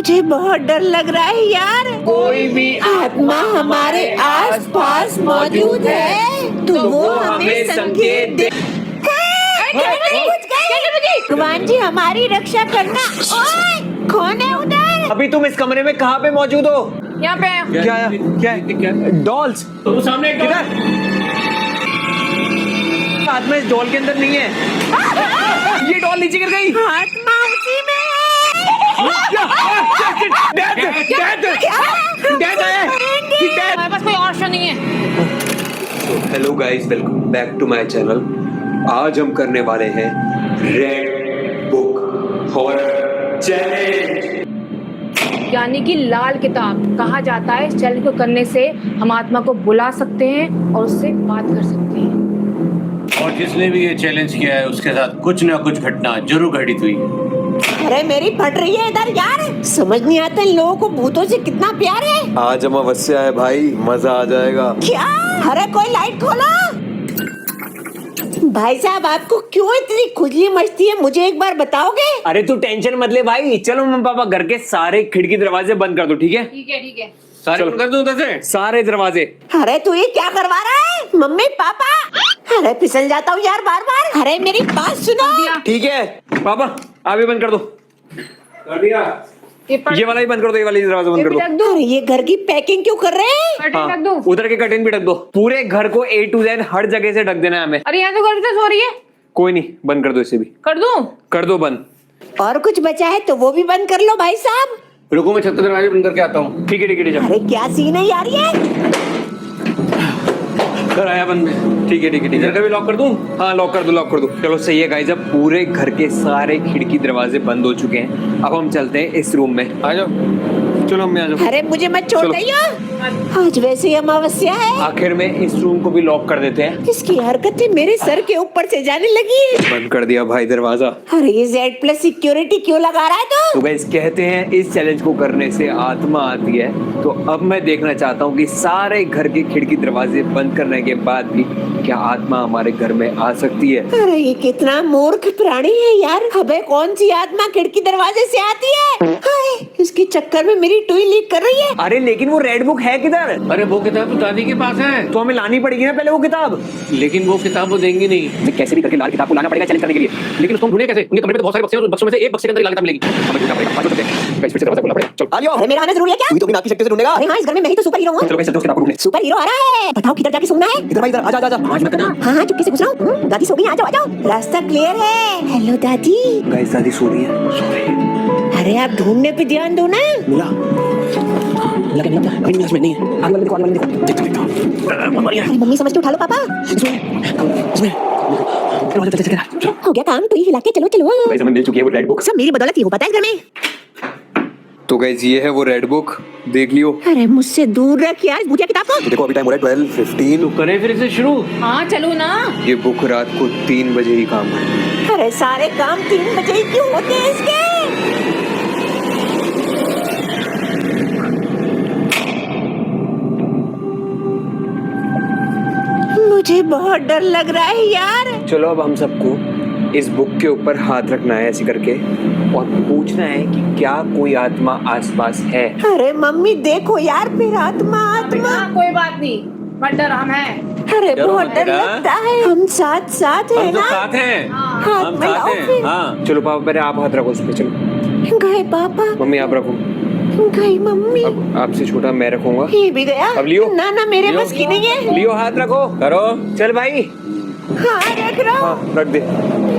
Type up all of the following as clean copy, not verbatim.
मुझे बहुत डर लग रहा है यार। कोई भी आत्मा हमारे आस पास मौजूद है तो वो हमें संकेत दे। भगवान जी हमारी रक्षा करना। ओए, कौन है उधर? अभी तुम इस कमरे में कहाँ पे मौजूद हो? यहाँ पे क्या डॉल्स? तो सामने एक किधर? आत्मा इस डॉल के अंदर नहीं है। ये डॉल नीचे गिर गई। आत्मा उसी में है। हमारे पास कोई ऑप्शन नहीं है। Hello guys, welcome back to my channel. आज हम करने वाले हैं रेड बुक हॉरर चैलेंज। यानी कि लाल किताब कहा जाता है। इस चैलेंज को करने से हम आत्मा को बुला सकते हैं और उससे बात कर सकते हैं। और जिसने भी ये चैलेंज किया है उसके साथ कुछ ना कुछ घटना जरूर घटित हुई है। अरे मेरी फट रही है इधर यार। समझ नहीं आता इन लोगों को भूतों से कितना प्यार है। आज अमावस्या है भाई, मजा आ जाएगा। क्या? अरे कोई लाइट खोलो। भाई साहब आपको क्यों इतनी खुजली मचती है, मुझे एक बार बताओगे? अरे तू टेंशन मत ले भाई, चलो मम्मी पापा घर के सारे खिड़की दरवाजे बंद कर दो, ठीक है? ठीक है ठीक है। सारे चलो। बंद कर दूं उधर से? सारे दरवाजे। अरे तू ये क्या करवा रहा है? मम्मी पापा, अरे फिसल जाता हूँ यार बार बार। अरे मेरी बात सुनो। ठीक है पापा, आप भी बंद कर दो। कर दिया। ये वाला ही बंद कर दो, ये वाला दरवाजा बंद कर दो। रख दो, अरे ये घर की पैकिंग क्यों कर रहे हैं? कर्टन रख दो। उधर के कर्टेन भी ढक दो। पूरे घर को A to Z हर जगह से ढक देना है हमें। अरे यहाँ तो गर्मी सो रही है। कोई नहीं, बंद कर दो इसे भी। कर दूं? कर दो बंद। और कुछ बचा है तो वो भी बंद कर लो भाई साहब। रुको मैं छत पे दरवाजे बंद करके आता हूँ। ठीक है ठीक है ठीक है। अरे क्या सीन है यार ये? कर आया बंद में। ठीक है ठीक है ठीक इधर है। का भी लॉक कर दूं? हाँ लॉक कर दो लॉक कर दो। चलो सही है गाइस, अब पूरे घर के सारे खिड़की दरवाजे बंद हो चुके हैं। अब हम चलते हैं इस रूम में। आ जाओ। चलो मम्मी आ जाओ। अरे मुझे मत छोड़ चलो। दियो। आज वैसे ही अमावस्या है। आखिर में इस रूम को भी लॉक कर देते हैं। इसकी हरकतें मेरे सर के ऊपर से जाने लगी है। बंद कर दिया भाई दरवाजा। अरे ये Z+ सिक्योरिटी क्यों लगा रहा है तो तू? गाइस कहते हैं इस चैलेंज को करने से आत्मा आती है। तो अब मैं देखना चाहता हूँ कि सारे घर के खिड़की दरवाजे बंद करने के बाद भी क्या आत्मा हमारे घर में आ सकती है। अरे ये कितना मूर्ख प्राणी है यार। अबे कौन सी आत्मा खिड़की दरवाजे से आती है? हाय, इसके चक्कर में मेरी टुई लीक कर रही है। अरे लेकिन वो रेड बुक है किधर? अरे वो किताब तो दादी के पास है। तो हमें लानी पड़ेगी ना पहले वो किताब। लेकिन वो किताब वो देंगी नहीं। हमें कैसे भी करके लाल किताब को लाना पड़ेगा चैलेंज करने के लिए। लेकिन उसको हम ढूंढे कैसे? उनके कमरे में तो बहुत सारे बक्से हैं, उस बक्सों में से एक बक्से के अंदर लाल किताब मिलेगी। हमें ढूंढना पड़ेगा। पाँच बजे गाइस फिर से दरवाजा खोलना पड़ेगा। चलो आ जाओ। अरे मेरा आना जरूरी है क्या? तू तो बिना की शक्ति से ढूंढेगा। अरे हाँ, इस घर में मैं ही तो सुपर हीरो हूँ। चलो गाइस चलते हैं उस किताब को ढूंढने। सुपर हीरो आ रहा है। बताओ किधर जाके सोना है? इधर भाई, इधर आजा आजा आजा। आज मत करना। हाँ हाँ, चुपके से घुस रहा हूँ। दादी सो गई, आ जाओ आ जाओ। रास्ता क्लियर है। हेलो दादी। गाइस दादी सो रही है। अरे आप ढूंढने पे ध्यान दो ना। मिला मिला क्या? मिला अभी नहीं नहीं है। आगे वाले देखो, आगे वाले देखो। देख देख अरे मम्मी समझ के उठा लो पापा। इसमें हो गया काम, तो ही हिला के चलो चलो। गाइस हमें मिल चुकी है वो रेड बुक। सब मेरी बदौलत ही हो पाता है इस घर में। तो गाइस ये है वो रेड बुक, देख लियो। अरे मुझसे दूर रख यार भूतिया किताब को। देखो अभी टाइम हो रहा है 12:15। तो करें फिर से शुरू। हाँ चलो ना। ये बुक रात को 3 बजे ही काम है। अरे सारे काम 3 बजे ही क्यों होते हैं इसके? मुझे बहुत डर लग रहा है यार। चलो अब हम सबको इस बुक के ऊपर हाथ रखना है ऐसे करके और पूछना है कि क्या कोई आत्मा आसपास है। अरे मम्मी देखो यार, फिर आत्मा आत्मा। हाँ, कोई बात नहीं, मत डर, हम हैं। अरे डरो बहुत मत डर बेटा। लगता है। हम साथ साथ है हम तो ना? साथ हैं। हाथ हम में साथ लाओ हैं। फिर। हाँ चलो पापा पहले आप हाथ रखो उस पे। चलो गए पापा, मम्मी आप रखो। गई मम्मी। अब आपसे छोटा मैं रखूंगा। ये भी गया। अब लियो। ना ना मेरे लियो। बस की नहीं है। लियो हाथ रखो। करो। चल भाई। हाँ रख रहा हूँ। हाँ रख दे,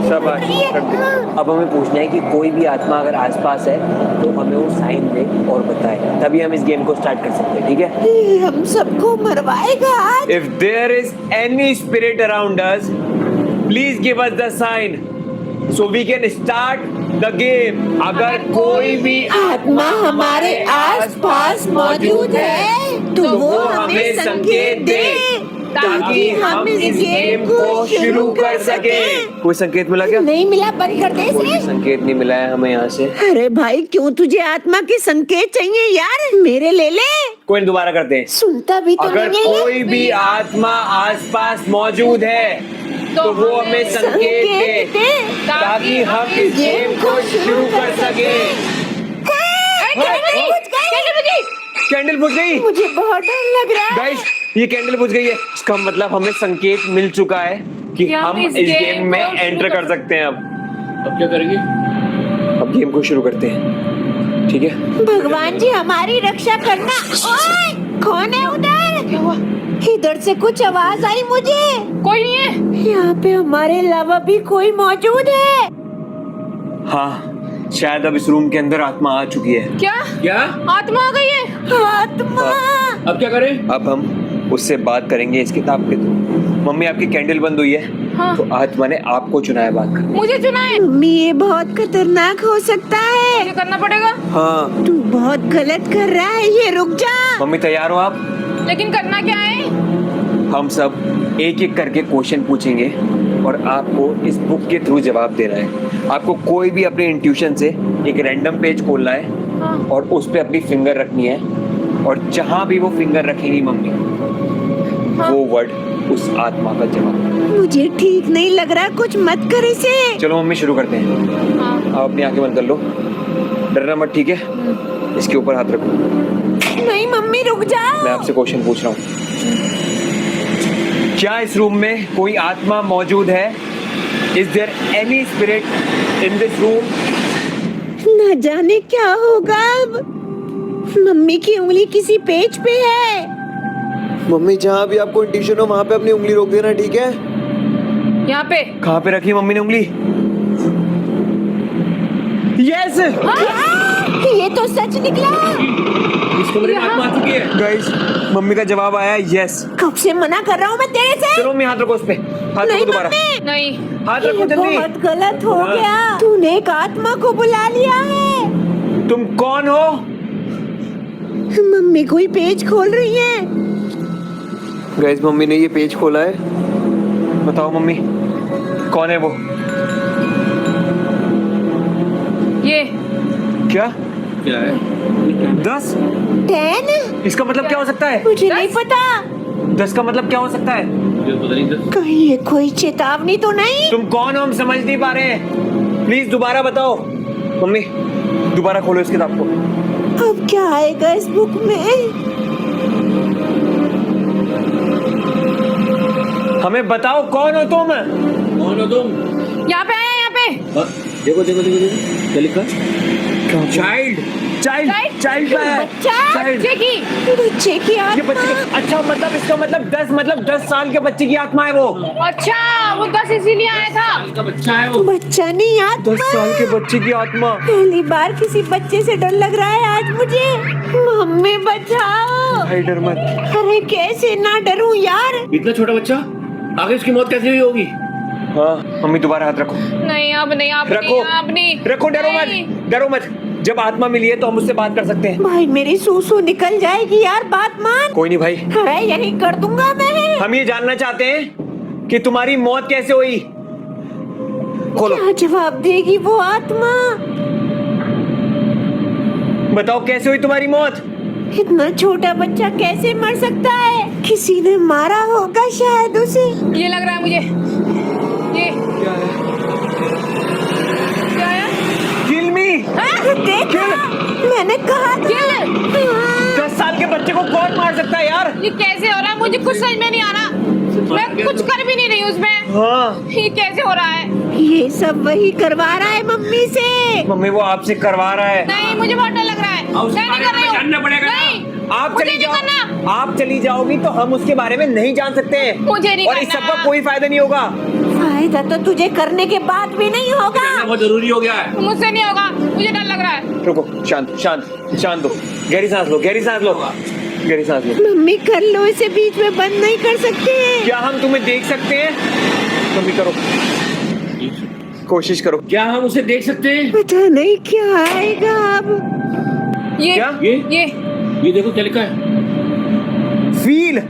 शाबाश रख दे। अब हमें पूछना है कि कोई भी आत्मा अगर आसपास है तो हमें वो साइन दे और बताए, तभी हम इस गेम को स्टार्ट कर सकते हैं, ठीक है? ये हम सबको मरवाएगा आज। If there is any spirit around us, please give us the sign so we can start the game. अगर कोई भी आत्मा हमारे आस पास मौजूद है तो वो हमें संकेत दे ताकि हम इस गेम को शुरू कर सके। कोई संकेत मिला क्या? नहीं मिला, बंद कर दे कोई इसे। संकेत नहीं मिला है हमें यहाँ से। अरे भाई क्यों तुझे आत्मा के संकेत चाहिए यार? मेरे ले ले। कोई नहीं, दोबारा करते हैं। सुनता भी तो अगर नहीं है। कोई भी आत्मा आसपास मौजूद है तो वो हमें संकेत दे ताकि हम इस गेम को शुरू कर सके। कैंडल बुझ गई। मुझे बहुत डर लग रहा है। गाइस ये कैंडल बुझ गई है, इसका मतलब हमें संकेत मिल चुका है कि कि हम इस गेम में एंटर कर सकते हैं। अब क्या करेंगे? अब गेम को शुरू करते हैं, ठीक है? भगवान जी हमारी रक्षा करना। ओए, कौन है उधर? क्या हुआ? इधर से कुछ आवाज आई मुझे। कोई नहीं है। यहाँ पे हमारे अलावा भी कोई मौजूद है। हाँ, शायद अब इस रूम के अंदर आत्मा आ चुकी है। क्या क्या? आत्मा आ गई है? आत्मा। अब क्या करें? अब हम उससे बात करेंगे इस किताब के थ्रू। मम्मी आपकी कैंडल बंद हुई है। हाँ। तो आत्मा ने आपको चुना है बात करने। मुझे चुना है। मम्मी ये बहुत खतरनाक हो सकता है। मुझे करना पड़ेगा। हाँ तू बहुत गलत कर रहा है, ये रुक जा। मम्मी तैयार हो आप? लेकिन करना क्या है? हम सब एक एक करके क्वेश्चन पूछेंगे और आपको इस बुक के थ्रू जवाब देना है। आपको कोई भी अपने इंट्यूशन से एक रैंडम पेज खोलना है हाँ। और उस पे अपनी फिंगर रखनी है और जहां भी वो फिंगर रखेगी मम्मी, हाँ। वो वर्ड उस आत्मा का जवाब। मुझे ठीक नहीं लग रहा, कुछ मत कर इसे। चलो मम्मी शुरू करते हैं। हाँ। आप अपनी आंखें बंद कर लो, डरना मत, ठीक है? इसके ऊपर हाथ रखो। नहीं मम्मी रुक मैं जाओ। आपसे क्वेश्चन पूछ रहा हूँ, क्या इस रूम में कोई आत्मा मौजूद है? Is there any spirit in this room? न जाने क्या होगा अब। मम्मी की उंगली किसी पेज पे है। मम्मी जहाँ भी आपको इंट्यूशन हो वहाँ पे अपनी उंगली रोक देना, ठीक है? यहाँ पे। कहाँ पे रखी मम्मी ने उंगली? यस ये तो सच निकला। इस कमरे में आत्मा आ चुकी है। गाइस, मम्मी का जवाब आया यस। कब से मना कर रहा हूँ मैं तेरे से। चलो मम्मी हाथ रखो उस पे, हाथ नहीं रखो दोबारा, मम्मी, नहीं। हाथ ये रखो जल्दी। बहुत गलत हो गया। तूने एक आत्मा को बुला लिया है। तुम कौन हो? मम्मी कोई पेज खोल रही है। गाइस मम्मी ने ये पेज खोला है। बताओ मम्मी, कौन है वो? ये क्या? क्या है? 10? 10? इसका मतलब क्या हो सकता है? मुझे नहीं पता। 10 का मतलब क्या हो सकता है? मुझे पता नहीं था। कहीं ये कोई चेतावनी तो नहीं? तुम कौन हो, हम समझ नहीं पा रहे हैं। प्लीज दोबारा बताओ। मम्मी दोबारा खोलो इस किताब को। अब क्या आएगा इस बुक में? हमें बताओ कौन हो तुम? कौन हो तुम? यहाँ पे आया, यहाँ पे। हाँ, देखो देखो देखो देखो क्या लिखा है? चाइल्ड। चाइल्ड, चाइल्ड का है। बच्चा? चाइल्ड। बच्चे की। बच्चे की ये आत्मा। बच्चे की, अच्छा मतलब इसका मतलब 10, मतलब 10 साल के बच्चे की आत्मा है वो। अच्छा, वो 10 इसीलिए आया था। इसका बच्चा है वो। बच्चा नहीं, 10 आत्मा। साल के बच्चे की आत्मा। पहली बार किसी बच्चे से डर लग रहा है आज मुझे। मम्मी बचाओ। भाई डर मत। अरे कैसे ना डरूं यार। इतना छोटा बच्चा, आगे उसकी मौत कैसे हुई होगी? हाँ मम्मी दोबारा हाथ रखो। नहीं अब नहीं, अब रखो, नहीं, अब नहीं। रखो, डरो नहीं। मत, डरो मत। जब आत्मा मिली है तो हम उससे बात कर सकते हैं। भाई मेरी सूसू निकल जाएगी यार, बात मान। कोई नहीं भाई, अरे यही कर दूंगा मैं। हम ये जानना चाहते हैं कि तुम्हारी मौत कैसे हुई। खोलो, क्या जवाब देगी वो आत्मा? बताओ कैसे हुई तुम्हारी मौत? इतना छोटा बच्चा कैसे मर सकता है? किसी ने मारा होगा शायद उसे। ये लग रहा है मुझे। ये क्या है? क्या है? किल मी। देखा, मैंने कहा था। किल। 10 साल के बच्चे को कौन मार सकता है यार? ये कैसे हो रहा है? मुझे कुछ समझ में नहीं आ रहा। मैं कुछ कर भी नहीं रही हूँ उसमें। हाँ ये कैसे हो रहा है? ये सब वही करवा रहा है मम्मी से। मम्मी वो आपसे करवा रहा है। नहीं, मुझे बहुत डर लग रहा है। अब उसके मैं नहीं बारे कर में रही हूँ। जानना पड़ेगा ना। नहीं, आप मुझे चली नहीं जाओ, करना। आप चली जाओगी तो हम उसके बारे में नहीं जान सकते हैं। मुझे नहीं और इस करना। सबका कोई फायदा नहीं होगा। फायदा तो तुझे करने के बाद भी नहीं होगा। जानना बहुत जरूरी हो गया है। मुझसे नहीं होगा, मुझे डर लग रहा है। रुको, शांत शांत शांत हो, गहरी सांस लो, गहरी सांस लो, गहरी सांस लो। मम्मी कर लो, इसे बीच में बंद नहीं कर सकते। क्या हम तुम्हें देख सकते हैं? मम्मी करो, कोशिश करो। क्या हम उसे देख सकते हैं? पता नहीं क्या आएगा अब। ये क्या? ये देखो क्या लिखा है। Feel,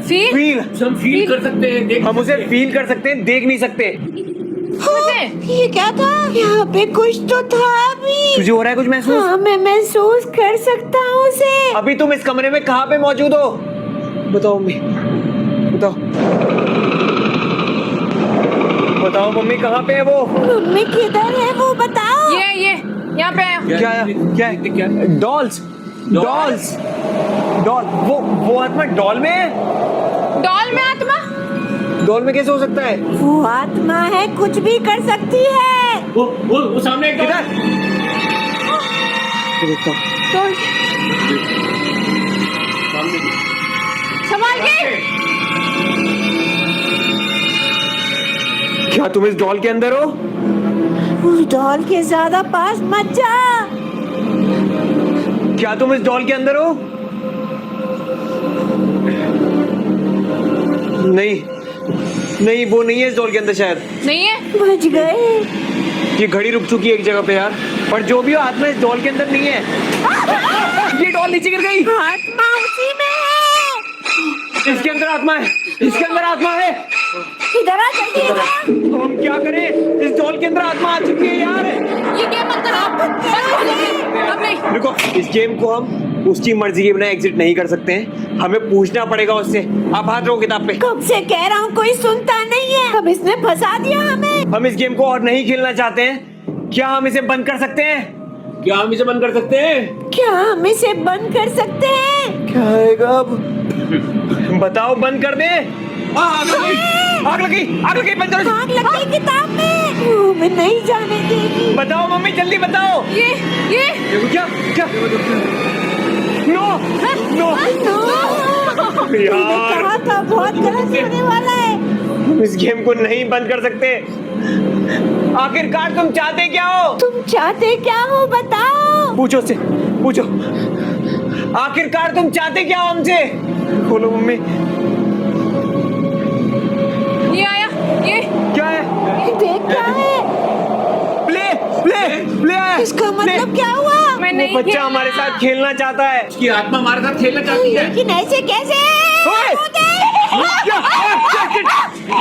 feel. फील। उसे हम फील कर सकते हैं, देख हम उसे सकते हैं। फील कर सकते हैं, देख नहीं सकते। ये क्या था? यहाँ पे कुछ तो था अभी। तुझे हो रहा है कुछ महसूस? हाँ मैं महसूस कर सकता हूँ उसे। अभी तुम इस कमरे में कहाँ पे मौजूद हो? बताओ मम्मी, बताओ, बताओ मम्मी कहाँ पे है वो? मम्मी किधर है वो बताओ। ये यहाँ पे है। क्या क्या डॉल्स डॉल्स डॉल वो आत्मा डॉल में है। डॉल में आत्मा? डॉल में कैसे हो सकता है? वो आत्मा है, कुछ भी कर सकती है। वो सामने एक किधर? देखता हूँ। डॉल संभाल के। क्या तुम इस डॉल के अंदर हो? उस डॉल के ज्यादा पास मत जा। क्या तुम इस डॉल के अंदर हो? नहीं नहीं, वो नहीं है इस डॉल के अंदर शायद। नहीं है? बच गए। ये घड़ी रुक चुकी है एक जगह पे यार, पर जो भी हो आत्मा इस डॉल के अंदर नहीं है। ये डॉल नीचे गिर गई। आत्मा उसी में है। इसके अंदर आत्मा है, इसके अंदर आत्मा है। इधर आ, जल्दी इधर आ। तो हम क्या करें? इस डॉल के अंदर आत्मा आ चुकी है यार। ये गेम मत करो। अब नहीं। रुको, इस गेम को हम उसकी मर्जी के बिना एग्जिट नहीं कर सकते हैं, हमें पूछना पड़ेगा उससे। आप हाथ रखो किताब पे। कब से कह रहा हूँ, कोई सुनता नहीं है। अब इसने फंसा दिया हमें। हम इस गेम को और नहीं खेलना चाहते हैं, क्या हम इसे बंद कर सकते हैं? क्या हम इसे बंद कर सकते हैं? क्या हम इसे बंद कर सकते हैं? क्या आएगा अब? बताओ, बंद कर दे। आग लगी, आग लगी, आग लगी, बंद करो। आग लग गई किताब में, वो हमें नहीं जाने देगी। बताओ मम्मी, जल्दी बताओ। ये क्या क्या? नो नो यार, कहा था बहुत गलत होने वाला है। हम इस गेम को नहीं बंद कर सकते। आखिरकार तुम चाहते क्या हो? तुम चाहते क्या हो, बताओ। पूछो उससे, पूछो। आखिरकार तुम चाहते क्या हो हमसे? बोलो मम्मी। ये आया। ये क्या है? देख क्या है, प्ले प्ले प्ले आया। इसका प्ले। मतलब क्या हुआ? मैं वो नहीं बच्चा खेलना। हमारे साथ खेलना चाहता है। उसकी आत्मा हमारे साथ खेलना चाहती है। लेकिन ऐसे कैसे? ओए!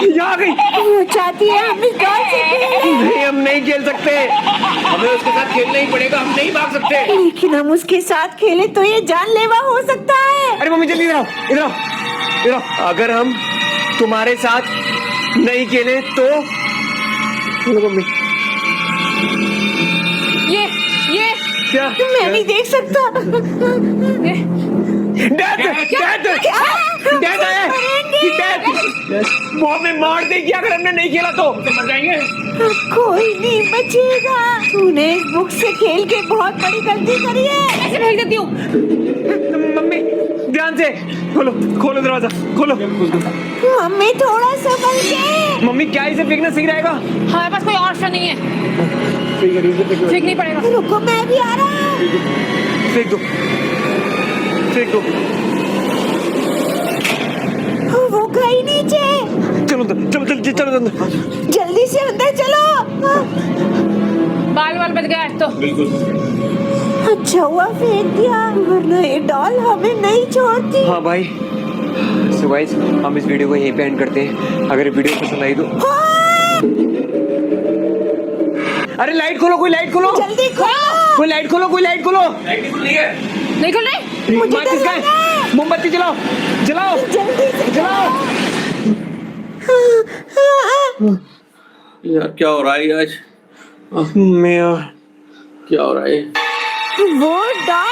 यहाँ आ गई। वो चाहती है हम इस डॉल से खेलें। नहीं, हम नहीं खेल सकते। हमें उसके साथ खेलना ही पड़ेगा, हम नहीं भाग सकते। लेकिन हम उसके साथ खेले तो ये जानलेवा हो सकता है। अरे मम्मी, जल्दी इधर आओ, इधर आओ, इधर आओ। अगर हम तुम्हारे साथ नहीं खेले तो? बोलो मम्मी। ये क्या? मैं नहीं देख सकता। डैड डैड डैड आया। डैड वो हमें मार देगी अगर हमने नहीं खेला तो। मर जाएंगे। कोई नहीं बचेगा। तूने इस बुक से खेल के बहुत बड़ी गलती करी है। ऐसे भेज देती हूँ। मम्मी ध्यान से खोलो, खोलो दरवाजा, खोलो। मम्मी थोड़ा संभल के। मम्मी क्या इसे फेंकना सही रहेगा? हमारे पास कोई ऑप्शन नहीं है। फेंक नहीं पड़ेगा। रुको, मैं भी आ रहा हूँ। फेंक दो, फेंक दो। वो गई नीचे। चलो अंदर, चलो जल्दी, चलो अंदर। जल्दी से अंदर चलो। बाल बाल बच गया आज तो। अच्छा हुआ फेंक दिया, वरना ये डॉल हमें नहीं छोड़ती। हाँ भाई, सो गाइस हम इस वीडियो को यहीं पे एंड करते हैं। अगर वीडियो पसंद आई तो अरे लाइट खोलो, कोई लाइट खोलो, जल्दी खोलो। कोई लाइट खोलो, कोई लाइट खोलो। लाइट खुल रही है। नहीं खुल रही। मुझे माचिस डर का है? लग रहा है। मोमबत्ती जलाओ, जलाओ, जल्दी से जलाओ। यार क्या हो रहा है आज? मैं क्या हो रहा है? वो डॉल